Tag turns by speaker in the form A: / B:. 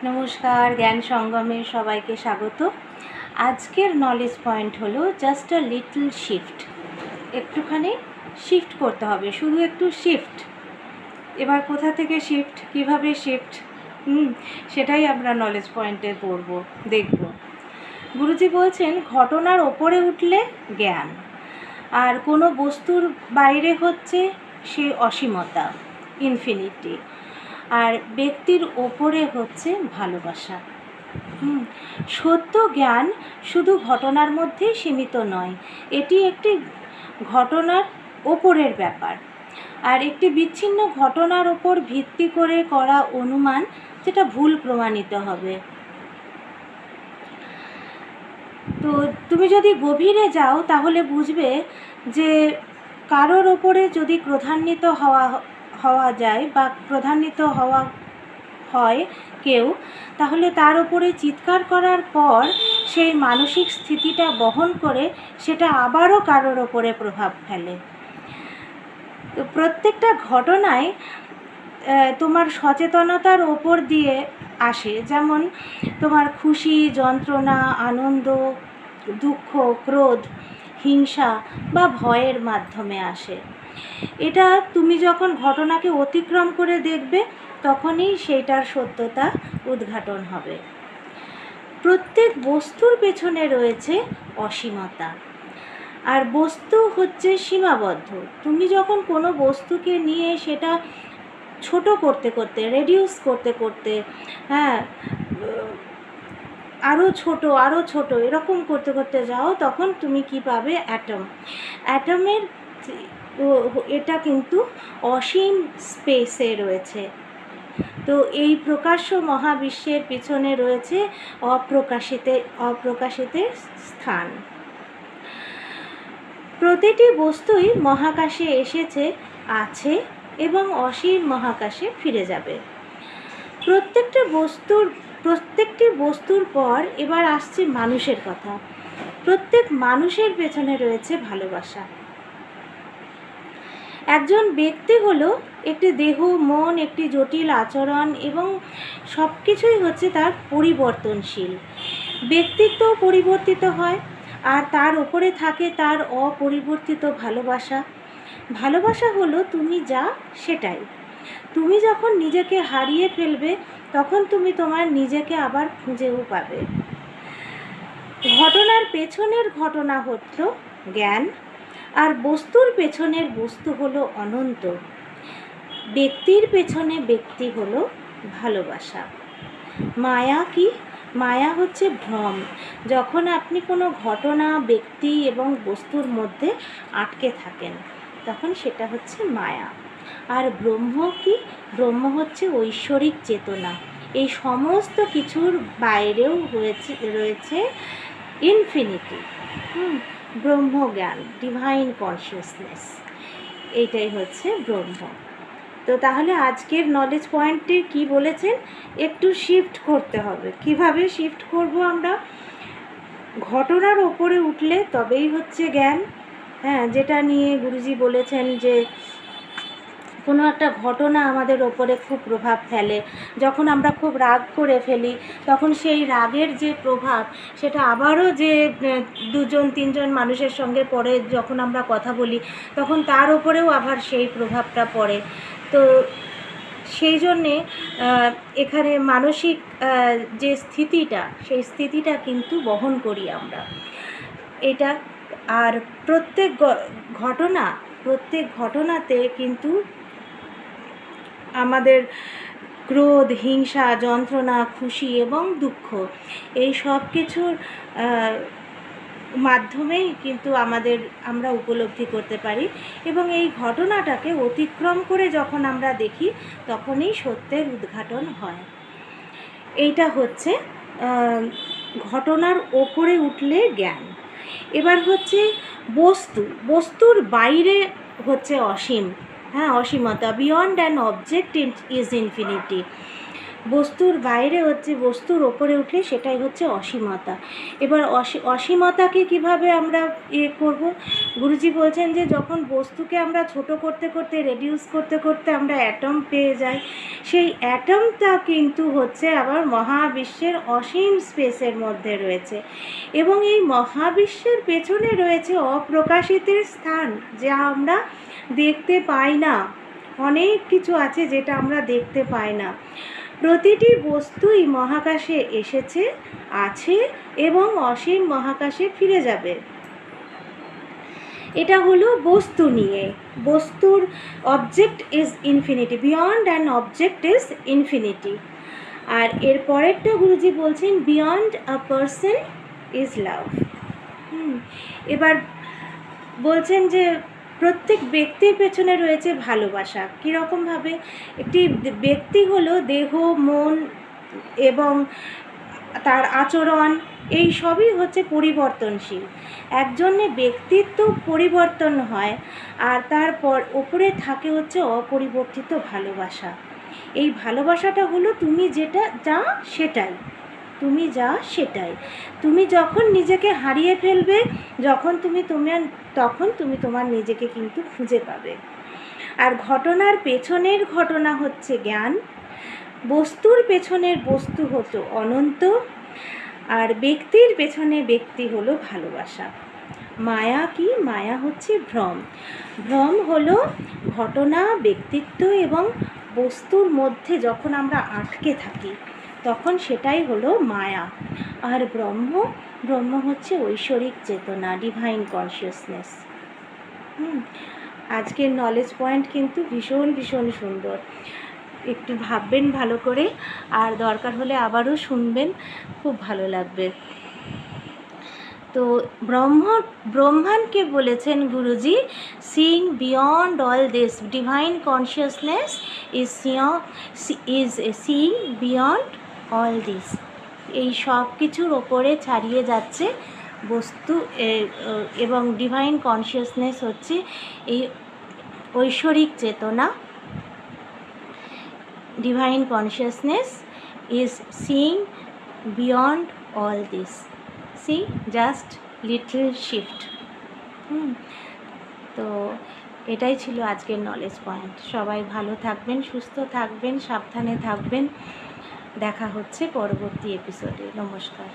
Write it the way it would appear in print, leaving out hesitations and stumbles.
A: নমস্কার, জ্ঞান সঙ্গমে সবাইকে স্বাগত। আজকের নলেজ পয়েন্ট হলো জাস্ট আ লিটল শিফট। একটুখানি শিফট করতে হবে, শুধু একটু শিফট। এবার কোথা থেকে শিফট, কিভাবে শিফট, সেটাই আমরা নলেজ পয়েন্টে পড়ব, দেখব। গুরুজি বলছেন ঘটনার ওপরে উঠলে জ্ঞান, আর কোনো বস্তুর বাইরে হচ্ছে সে অসীমতা, ইনফিনিটি, আর ব্যক্তির ওপরে হচ্ছে ভালোবাসা। সত্য জ্ঞান শুধু ঘটনার মধ্যেই সীমিত নয়, এটি একটি ঘটনার ওপরের ব্যাপার, আর একটি বিচ্ছিন্ন ঘটনার ওপর ভিত্তি করে করা অনুমান যেটা ভুল প্রমাণিত হবে। তো তুমি যদি গভীরে যাও তাহলে বুঝবে যে কারোর ওপরে যদি ক্রোধান্বিত হওয়া যায় বা ক্রোধান্বিত হয় কেউ, তাহলে তার উপরে চিৎকার করার পর সেই মানসিক স্থিতিটা বহন করে সেটা আবারও কারোর ওপরে প্রভাব ফেলে। তো প্রত্যেকটা ঘটনায় তোমার সচেতনতার ওপর দিয়ে আসে, যেমন তোমার খুশি, যন্ত্রণা, আনন্দ, দুঃখ, ক্রোধ, হিংসা বা ভয়ের মাধ্যমে আসে। এটা তুমি যখন ঘটনাকে অতিক্রম করে দেখবে তখনই সেইটার সত্যতা উদ্ঘাটন হবে। প্রত্যেক বস্তুর পেছনে রয়েছে অসীমতা, আর বস্তু হচ্ছে সীমাবদ্ধ। তুমি যখন কোনো বস্তুকে নিয়ে সেটা ছোট করতে করতে, রেডিউস করতে করতে, আরও ছোট এরকম করতে করতে যাও, তখন তুমি কি পাবে? অ্যাটমের এটা কিন্তু অসীম স্পেসে রয়েছে। তো এই প্রকাশ্য মহাবিশ্বের পিছনে রয়েছে অপ্রকাশিতের স্থান। প্রতিটি বস্তুই মহাকাশে এসেছে, আছে এবং অসীম মহাকাশে ফিরে যাবে। প্রত্যেকটি বস্তুর পর এবার আসছে মানুষের কথা। প্রত্যেক মানুষের পেছনে রয়েছে ভালোবাসা। একজন ব্যক্তি হলো একটি দেহ, মন, একটি জটিল আচরণ এবং সব কিছুই হচ্ছে তার পরিবর্তনশীল। ব্যক্তিত্বও পরিবর্তিত হয়, আর তার উপরে থাকে তার অপরিবর্তিত ভালোবাসা। ভালোবাসা হলো তুমি যা সেটাই। তুমি যখন নিজেকে হারিয়ে ফেলবে তখন তুমি তোমার নিজেকে আবার খুঁজেও পাবে। ঘটনার পেছনের ঘটনা হলো জ্ঞান, আর বস্তুর পেছনের বস্তু হলো অনন্ত। ব্যক্তির পেছনে ব্যক্তি হলো ভালোবাসা। মায়া কি? মায়া হচ্ছে ভ্রম। যখন আপনি কোনো ঘটনা, ব্যক্তি এবং বস্তুর মধ্যে আটকে থাকেন তখন সেটা হচ্ছে মায়া। আর ব্রহ্ম কি? ব্রহ্ম হচ্ছে ঐশ্বরিক চেতনা। এই সমস্ত কিছুর বাইরেও রয়েছে ইনফিনিটি, ব্রহ্মজ্ঞান, ডিভাইন কনসিয়াসনেস। এইটাই হচ্ছে ব্রহ্ম। তো তাহলে আজকের নলেজ পয়েন্টে কি বলেছেন? একটু শিফট করতে হবে। কিভাবে শিফট করব আমরা? ঘটনার ওপরে উঠলে তবেই হচ্ছে জ্ঞান। যেটা নিয়ে গুরুজি বলেছেন যে কোনো একটা ঘটনা আমাদের ওপরে খুব প্রভাব ফেলে। যখন আমরা খুব রাগ করে ফেলি তখন সেই রাগের যে প্রভাব সেটা আবারও যে 2-3জন মানুষের সঙ্গে পরে যখন আমরা কথা বলি তখন তার ওপরেও আবার সেই প্রভাবটা পড়ে। তো সেই জন্যে এখানে মানসিক যে স্থিতিটা, সেই স্থিতিটা কিন্তু বহন করি আমরা এটা। আর প্রত্যেক ঘটনাতে কিন্তু আমাদের ক্রোধ, হিংসা, যন্ত্রণা, খুশি এবং দুঃখ, এই সব কিছুর মাধ্যমেই কিন্তু আমরা উপলব্ধি করতে পারি, এবং এই ঘটনাটাকে অতিক্রম করে যখন আমরা দেখি তখনই সত্যের উদ্ঘাটন হয়। এইটা হচ্ছে ঘটনার ওপরে উঠলে জ্ঞান। এবার হচ্ছে বস্তুর বাইরে হচ্ছে অসীম, অসীমতা। Beyond an object is infinity. বস্তুর বাইরে হচ্ছে, বস্তুর ওপরে উঠলে সেটাই হচ্ছে অসীমতা। এবার অসীমতাকে কিভাবে আমরা করব? গুরুজি বলছেন যে যখন বস্তুকে আমরা ছোট করতে করতে, রেডিউস করতে করতে আমরা অ্যাটম পেয়ে যাই, সেই অ্যাটমটা কিন্তু হচ্ছে আবার মহাবিশ্বের অসীম স্পেসের মধ্যে রয়েছে, এবং এই মহাবিশ্বের পেছনে রয়েছে অপ্রকাশিতের স্থান, যা আমরা দেখতে পাই না। অনেক কিছু আছে যেটা আমরা দেখতে পাই না। প্রতিটি বস্তুই মহাকাশে এসেছে, আছে এবং অসীম মহাকাশে ফিরে যাবে। এটা হলো বস্তু নিয়ে। বস্তুর object is infinity, beyond an object is infinity. আর এর পরেরটা গুরুজি বলছেন beyond a person is love. এবার বলছেন যে প্রত্যেক ব্যক্তির পেছনে রয়েছে ভালোবাসা। কীরকমভাবে? একটি ব্যক্তি হলো দেহ, মন এবং তার আচরণ, এই সবই হচ্ছে পরিবর্তনশীল। একজনের ব্যক্তিত্ব পরিবর্তন হয়, আর তারপর ওপরে থাকে হচ্ছে অপরিবর্তিত ভালোবাসা। এই ভালোবাসাটা হলো তুমি যেটা যা সেটাই, তুমি যা সেটাই। তুমি যখন নিজেকে হারিয়ে ফেলবে, তখন তুমি তোমার নিজেকে কিন্তু খুঁজে পাবে। আর ঘটনার পেছনের ঘটনা হচ্ছে জ্ঞান, বস্তুর পেছনের বস্তু হতো অনন্ত, আর ব্যক্তির পেছনে ব্যক্তি হলো ভালোবাসা। মায়া কি? মায়া হচ্ছে ভ্রম। ভ্রম হলো ঘটনা, ব্যক্তিত্ব এবং বস্তুর মধ্যে যখন আমরা আটকে থাকি, তখন সেটাই হলো মায়া। আর ব্রহ্ম হচ্ছে ঐশ্বরিক চেতনা, ডিভাইন কনসিয়াসনেস। আজকের নলেজ পয়েন্ট কিন্তু ভীষণ ভীষণ সুন্দর। একটু ভাববেন ভালো করে, আর দরকার হলে আবারও শুনবেন, খুব ভালো লাগবে। তো ব্রহ্মানকে বলেছেন Guruji, seeing beyond all this, divine consciousness is seeing beyond all this. এই সব কিছুর ওপরে ছাড়িয়ে যাচ্ছে বস্তু, এবং ডিভাইন কনসিয়াসনেস হচ্ছে এই ঐশ্বরিক চেতনা। Divine consciousness is seeing beyond all this. See, just little shift. তো এটাই ছিল আজকের নলেজ পয়েন্ট। সবাই ভালো থাকবেন, সুস্থ থাকবেন, সাবধানে থাকবেন। দেখা হচ্ছে পরবর্তী এপিসোডে। নমস্কার।